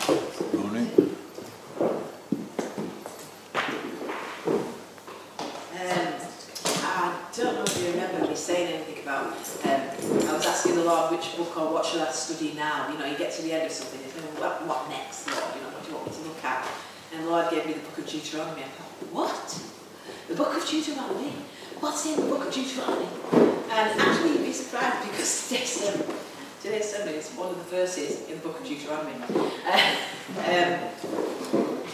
Morning. I don't know if you remember me saying anything about, I was asking the Lord which book or what should I study now. You know, you get to the end of something, you think, well, what next, Lord? You know, what do you want me to look at? And the Lord gave me the book of Deuteronomy. I thought, what? The book of Deuteronomy? What's in the book of Deuteronomy? And actually, you'd be surprised because today's sermon is one of the verses in the book of Deuteronomy.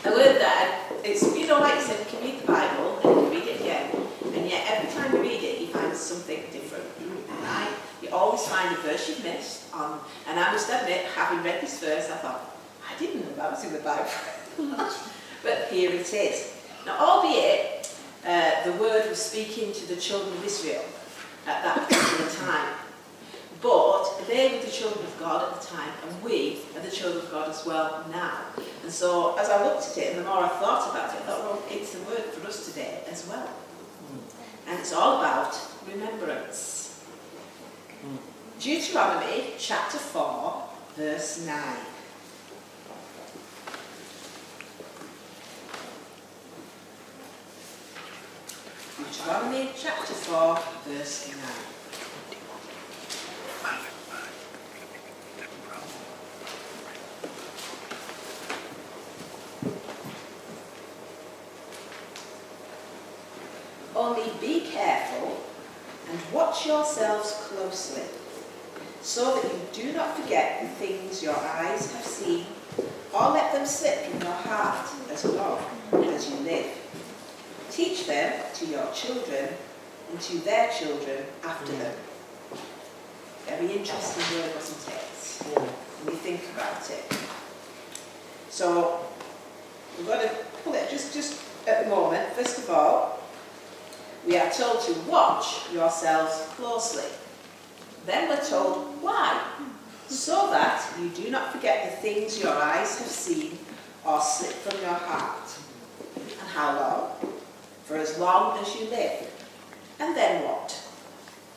I learned that it's, you know, like you said, you can read the Bible and you can read it again, and yet every time you read it, you find something different, right? You always find a verse you've missed, and I must admit, having read this verse, I thought, I didn't know that was in the Bible. But here it is. Now, albeit, the word was speaking to the children of Israel at that particular time, but they were the children of God at the time, and we are the children of God as well now. And so, as I looked at it, and the more I thought about it, I thought, well, it's the word for us today as well. And it's all about remembrance. Deuteronomy chapter 4, verse 9. Deuteronomy chapter 4, verse 9. Only be careful and watch yourselves closely, so that you do not forget the things your eyes have seen, or let them slip from your heart as long as you live. Teach them to your children and to their children after them. Very interesting word, wasn't it? When you think about it. So, we're going to pull it just at the moment. First of all, we are told to watch yourselves closely. Then we're told why. So that you do not forget the things your eyes have seen or slip from your heart. And how long? For as long as you live. And then what?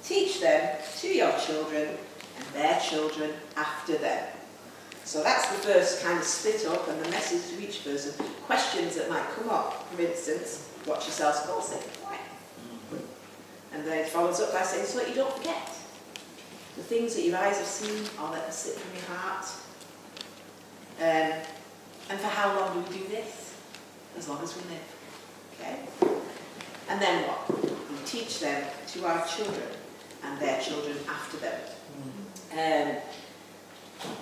Teach them to your children and their children after them. So that's the verse kind of split up, and the message to each person, questions that might come up. For instance, watch yourselves closely. Why? And then it follows up by saying, so that you don't forget the things that your eyes have seen, or let them slip from your heart. And for how long do we do this? As long as we live. Okay? And then what? We teach them to our children and their children after them. I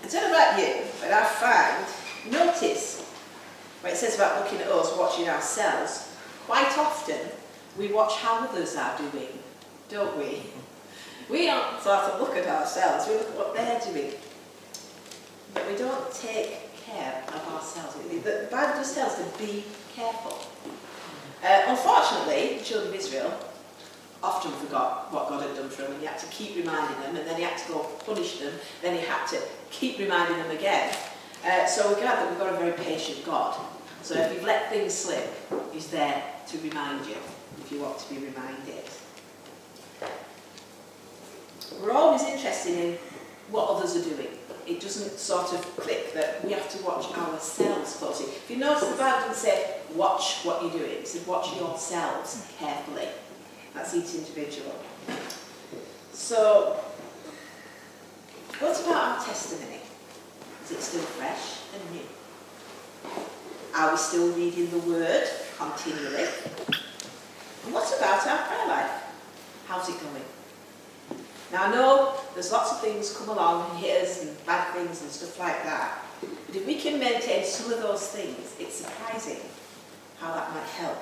don't know about you, but I find, notice, when it says about looking at us, watching ourselves, quite often we watch how others are doing, don't we? We don't sort of look at ourselves, we look at what they're doing. But we don't take care of ourselves. The Bible just tells us to be careful. Unfortunately, the children of Israel often forgot what God had done for them, and he had to keep reminding them, and then he had to go punish them, then he had to keep reminding them again. So we're glad that we've got a very patient God. So if you've let things slip, he's there to remind you, if you want to be reminded. We're always interested in what others are doing. It doesn't sort of click that we have to watch ourselves closely. If you notice, the Bible doesn't say, watch what you're doing. It says, watch yourselves carefully. That's each individual. So, what about our testimony? Is it still fresh and new? Are we still reading the Word continually? And what about our prayer life? How's it going? Now, I know there's lots of things come along and hit us and bad things and stuff like that. But if we can maintain some of those things, it's surprising how that might help.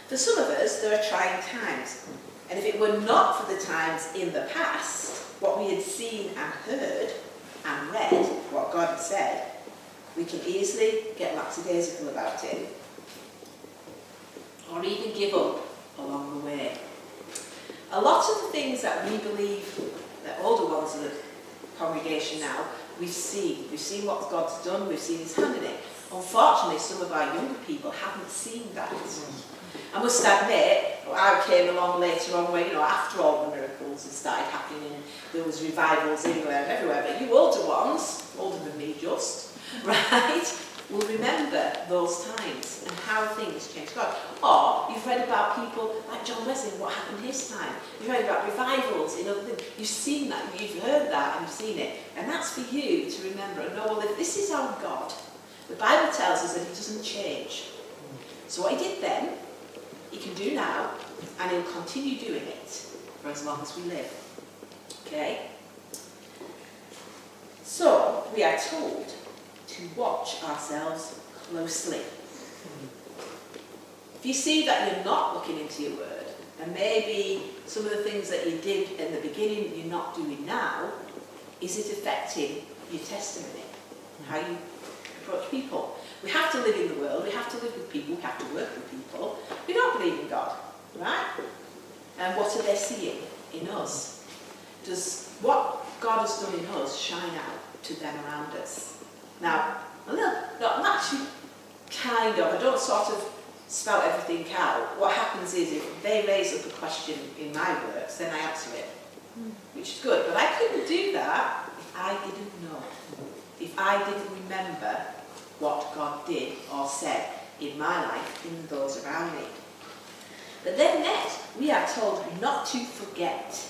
For some of us, there are trying times. And if it were not for the times in the past, what we had seen and heard and read, what God had said, we can easily get lackadaisical about it. Or even give up along the way. A lot of the things that we believe, the older ones of the congregation now, we've seen. We've seen what God's done, we've seen his hand in it. Unfortunately, some of our younger people haven't seen that. I must admit, I came along later on where, after all the miracles miracles had started happening and there was revivals anywhere and everywhere. But you older ones, older than me just, right, will remember those times and how things changed God. Or you've read about people like John Wesley and what happened his time. You've read about revivals in other things. You've seen that, you've heard that and you've seen it. And that's for you to remember and know, well, if this is our God, the Bible tells us that he doesn't change. So what he did then, he can do now, and he'll continue doing it for as long as we live. Okay? So, we are told to watch ourselves closely. If you see that you're not looking into your word, and maybe some of the things that you did in the beginning you're not doing now, is it affecting your testimony? How you approach people? We have to live in the world, we have to live with people, we have to work with people. We don't believe in God, right? And what are they seeing in us? Does what God has done in us shine out to them around us? Now, not actually kind of, I don't sort of spout everything out. What happens is if they raise up a question in my works, then I answer it, which is good. But I couldn't do that if I didn't know, if I didn't remember what God did or said in my life, in those around me. But then next, we are told not to forget.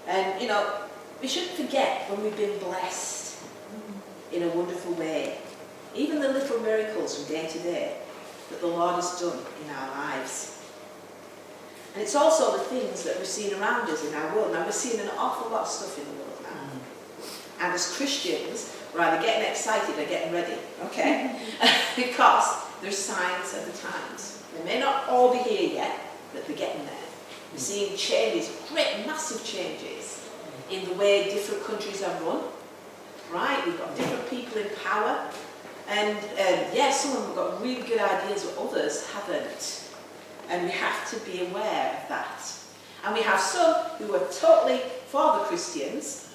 And, you know, we shouldn't forget when we've been blessed in a wonderful way. Even the little miracles from day to day that the Lord has done in our lives. And it's also the things that we're seeing around us in our world. Now, we're seeing an awful lot of stuff in the world now. And as Christians, we're either getting excited or getting ready, okay? Because there's signs of the times. They may not all be here yet, but they're getting there. We're seeing changes, great, massive changes in the way different countries are run, right? We've got different people in power. And yes, some of them have got really good ideas, but others haven't. And we have to be aware of that. And we have some who are totally for the Christians,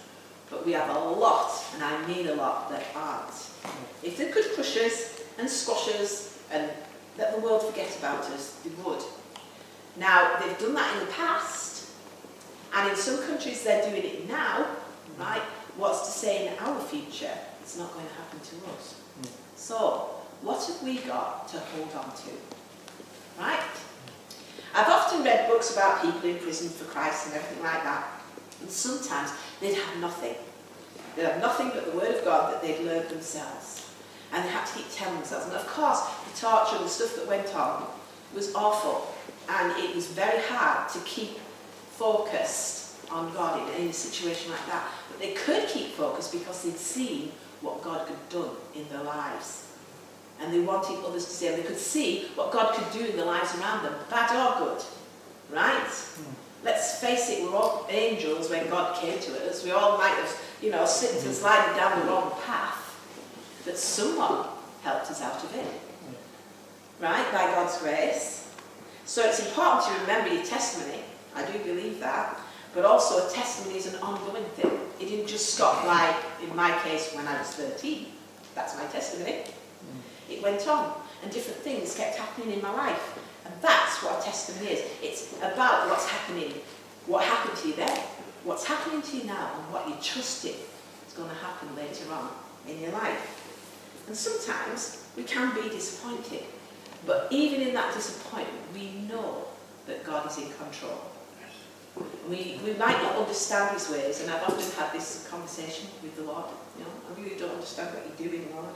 but we have a lot, and I mean a lot, that aren't. If they could crush us and squash us and let the world forget about us, they would. Now, they've done that in the past, and in some countries they're doing it now, right? What's to say in our future it's not going to happen to us? So, what have we got to hold on to? Right? I've often read books about people in prison for Christ and everything like that. And sometimes they'd have nothing. They'd have nothing but the Word of God that they'd learned themselves. And they had to keep telling themselves. And of course, the torture and the stuff that went on was awful. And it was very hard to keep focused on God in a situation like that. But they could keep focused because they'd seen what God had done in their lives. And they wanted others to see, and they could see what God could do in the lives around them, bad or good. Right? Let's face it, we're all angels when God came to us. We all might have, slipped and slided down the wrong path. But someone helped us out of it. Right? By God's grace. So it's important to remember your testimony. I do believe that. But also a testimony is an ongoing thing. It didn't just stop like, in my case, when I was 13. That's my testimony. It went on. And different things kept happening in my life. And that's what a testimony is. It's about what's happening. What happened to you then? What's happening to you now? And what you trusted is going to happen later on in your life. And sometimes we can be disappointed. But even in that disappointment, we know that God is in control. We might not understand his ways, and I've often had this conversation with the Lord. I really don't understand what you're doing, Lord.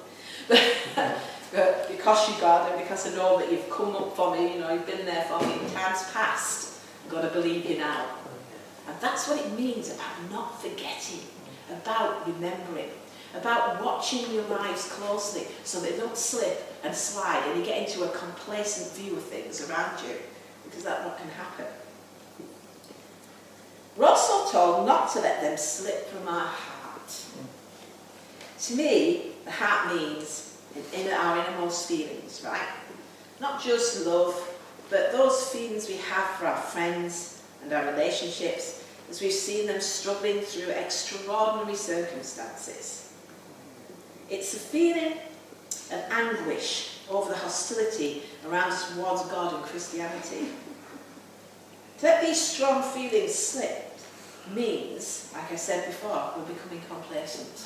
But because you're God, and because I know that you've come up for me, you've been there for me in times past, I've got to believe you now. And that's what it means about not forgetting, about remembering, about watching your lives closely so they don't slip and slide and you get into a complacent view of things around you, because that's what can happen. We're also told not to let them slip from our heart. To me, the heart means our innermost feelings, right? Not just love, but those feelings we have for our friends and our relationships as we've seen them struggling through extraordinary circumstances. It's a feeling of anguish over the hostility around us towards God and Christianity. To let these strong feelings slip means, like I said before, we're becoming complacent.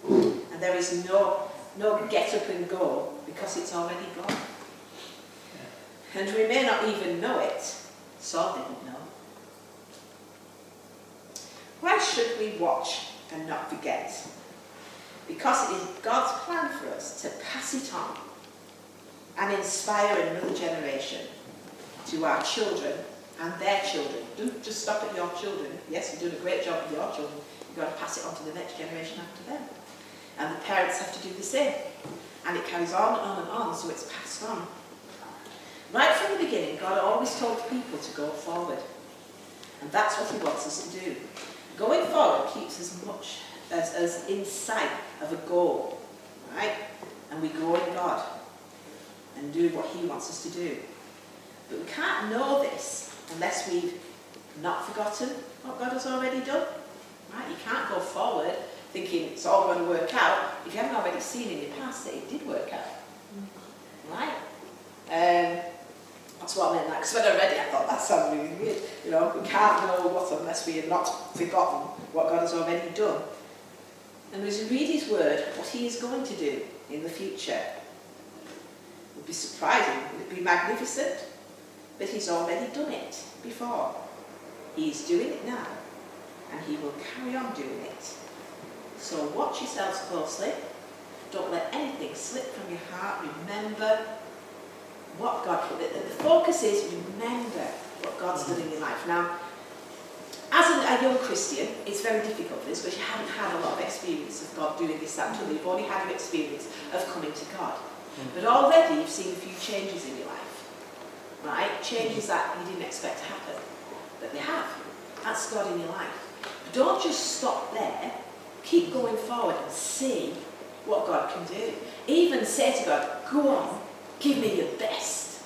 And there is no get up and go because it's already gone. And we may not even know it. Saul didn't know. Why should we watch and not forget? Because it is God's plan for us to pass it on and inspire another generation to our children and their children. Don't just stop at your children. Yes, you're doing a great job with your children. You've got to pass it on to the next generation after them. And the parents have to do the same. And it carries on and on and on, so it's passed on. Right from the beginning, God always told people to go forward. And that's what he wants us to do. Going forward keeps as much as in sight of a goal, right? And we grow in God and do what he wants us to do. But we can't know this unless we've not forgotten what God has already done, right? You can't go forward thinking it's all going to work out if you haven't already seen in your past that it did work out, right? That's what I meant, because when I read it, I thought that sounded really weird. You know, we can't know what unless we have not forgotten what God has already done. And as you read his word, what he is going to do in the future, it would be surprising, it would be magnificent, but he's already done it before. He's doing it now, and he will carry on doing it. So watch yourselves closely. Don't let anything slip from your heart. Remember what God put. The focus is remember what God's done in your life. Now, as a young Christian, it's very difficult for this because you haven't had a lot of experience of God doing this, that, and the other. You've only had your experience of coming to God. But already you've seen a few changes in your life, right? Changes that you didn't expect to happen, but they have. That's God in your life. But don't just stop there. Keep going forward and see what God can do. Even say to God, go on, give me your best.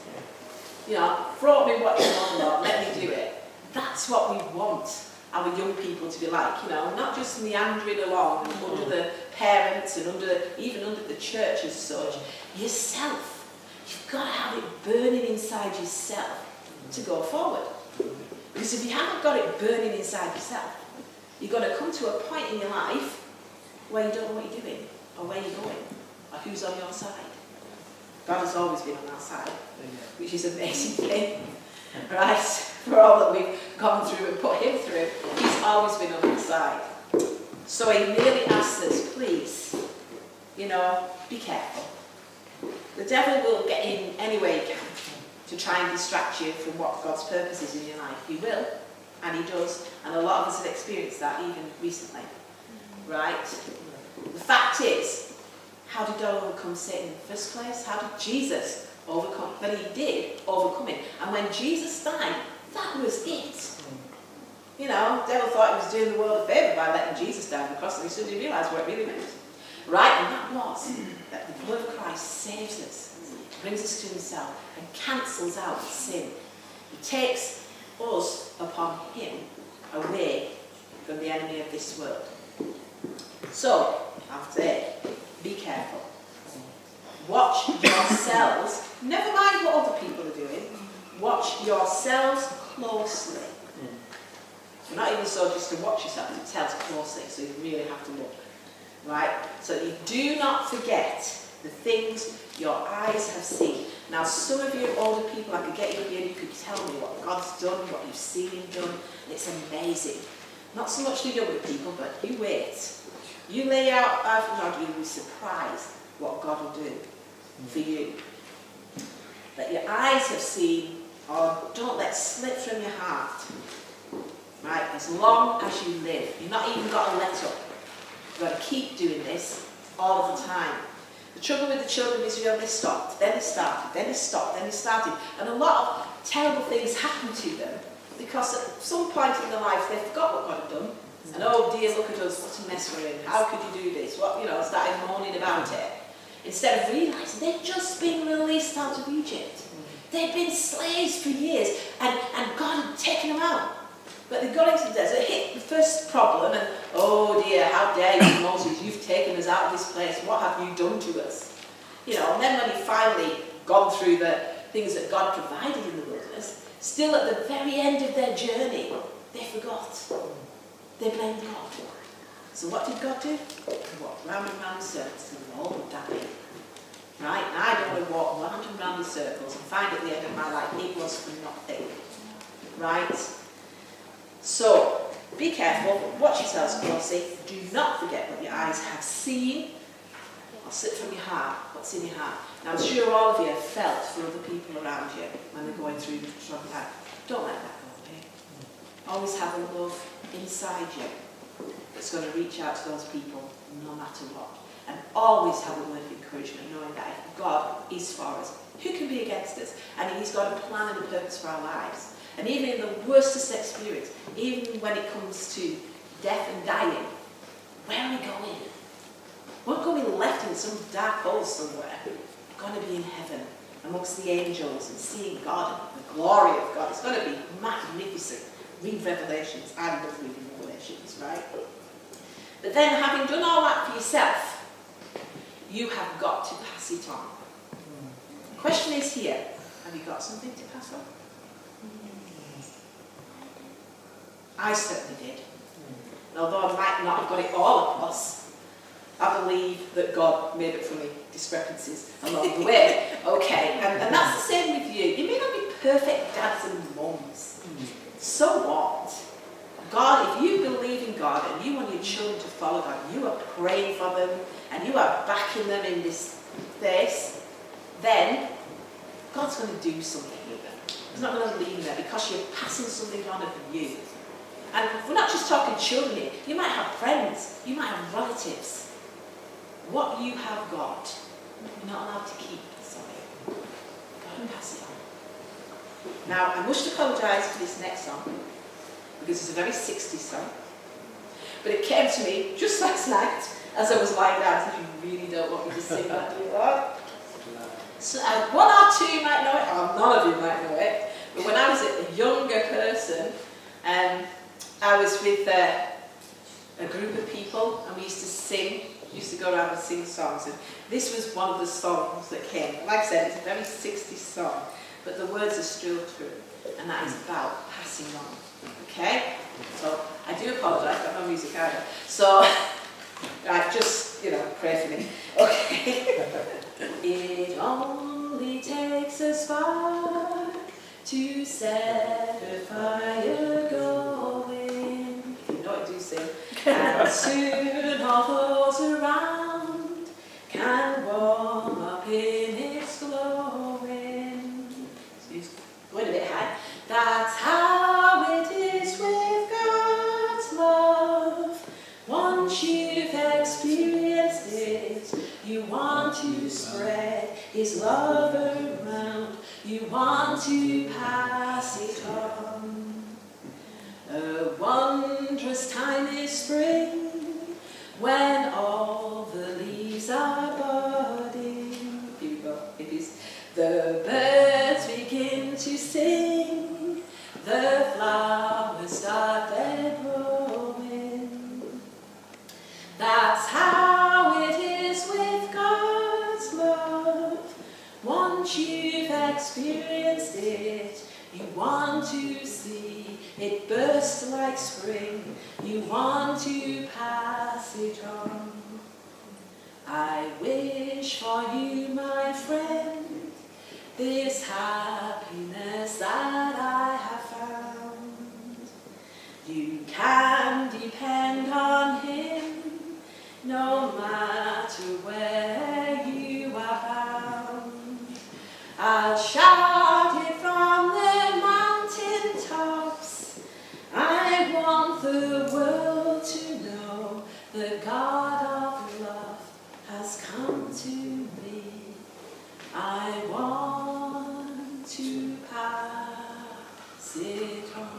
You know, throw at me what you want, Lord, let me do it. That's what we want our young people to be like, you know, not just meandering along under the parents and even under the church as such. Yourself. You've got to have it burning inside yourself to go forward. Because if you haven't got it burning inside yourself, you're going to come to a point in your life where you don't know what you're doing, or where you're going, or who's on your side. God has always been on our side, which is an amazing thing, right? For all that we've gone through and put him through, he's always been on our side. So he merely asks us, please, you know, be careful. The devil will get in any way he can to try and distract you from what God's purpose is in your life. He will, and he does, and a lot of us have experienced that even recently, right? The fact is, how did God overcome Satan in the first place? How did Jesus overcome? But he did overcome it. And when Jesus died, that was it. You know, the devil thought he was doing the world a favour by letting Jesus die on the cross, and he suddenly realised what it really meant. Right? And that was that the blood of Christ saves us, brings us to himself, and cancels out sin. He takes us upon him away from the enemy of this world. So, after it, be careful. Watch yourselves. Never mind what other people are doing. Watch yourselves closely. Not even so just to watch yourself, it tells closely, so you really have to look. Right? So you do not forget the things your eyes have seen. Now, some of you older people, I could get you here and you could tell me what God's done, what you've seen him done. It's amazing. Not so much the younger people, but you wait. You lay out God, you'll be surprised what God will do for you. That your eyes have seen, or don't let slip from your heart. Right? As long as you live. You've not even got to let up. You've got to keep doing this all of the time. The trouble with the children of Israel, they stopped, then they started, then they stopped, then they started. And a lot of terrible things happened to them because at some point in their life they forgot what God had done. And oh dear, look at us, what a mess we're in. How could you do this? What, you know, started moaning about it. Instead of realising they'd just been released out of Egypt. They'd been slaves for years and God had taken them out. But they got into the desert, hit the first problem, and oh dear, how dare you, Moses, you've taken us out of this place, what have you done to us? You know, and then when he finally gone through the things that God provided in the wilderness, still at the very end of their journey, they forgot. They blamed God. So what did God do? He walked round and round in circles and they all would die. Right? And I don't want to walk round and round in circles and find at the end of my life it was for nothing. Right? So, be careful, watch yourselves closely. Do not forget what your eyes have seen. Or slip from your heart, what's in your heart. Now, I'm sure all of you have felt for other people around you when they're going through strong time. Don't let that go, okay? Always have a love inside you that's going to reach out to those people no matter what. And always have a word of encouragement, knowing that if God is for us, who can be against us? And He's got a plan and a purpose for our lives. And even in the worstest experience, even when it comes to death and dying, where are we going? We're not going left in some dark hole somewhere. We're going to be in heaven amongst the angels and seeing God and the glory of God. It's going to be magnificent. Read Revelations. I love reading Revelations, right? But then, having done all that for yourself, you have got to pass it on. The question is here, have you got something to pass on? I certainly did. And although I might not have got it all across, I believe that God made up for me discrepancies along the way. Okay, and that's the same with you. You may not be perfect dads and mums. So what? God, if you believe in God and you want your children to follow God, you are praying for them and you are backing them in this, then God's going to do something with them. He's not going to leave them there because you're passing something on of you. And we're not just talking children here. You might have friends. You might have relatives. What you have got, you're not allowed to keep. Sorry. You've got to pass it on. Now, I must apologise for this next song, because it's a very 60s song. But it came to me just last night as I was lying down. I said, you really don't want me to sing that, do you? So one or two might know it, or none of you might know it. But when I was a younger person, I was with a group of people, and we used to sing. We used to go around and sing songs, and this was one of the songs that came. Like I said, it's a very 60s song, but the words are still true, and that is about passing on. Okay? So I do apologise, I've got no music either. So, right, just, pray for me. Okay. It only takes a spark to set a fire going. If you know it, do sing. And soon all those around can warm up in its glowing. Excuse me, going a bit high. That's how it is with God's love. Once you've experienced it, you want to spread His love around. You want to pass it on. A wondrous time is spring, when all the leaves are budding. Here we go. It is. The birds begin to sing, the flowers start their growing. That's how it is with God's love. Once you've experienced it, you want to see it burst like spring. You want to pass it on. I wish for you, my friend, this happiness that I have found. You can depend on Him, no matter where you are bound. I'll shout it from the mountain tops. I want the world to know the God of love has come to me. I want to pass it on.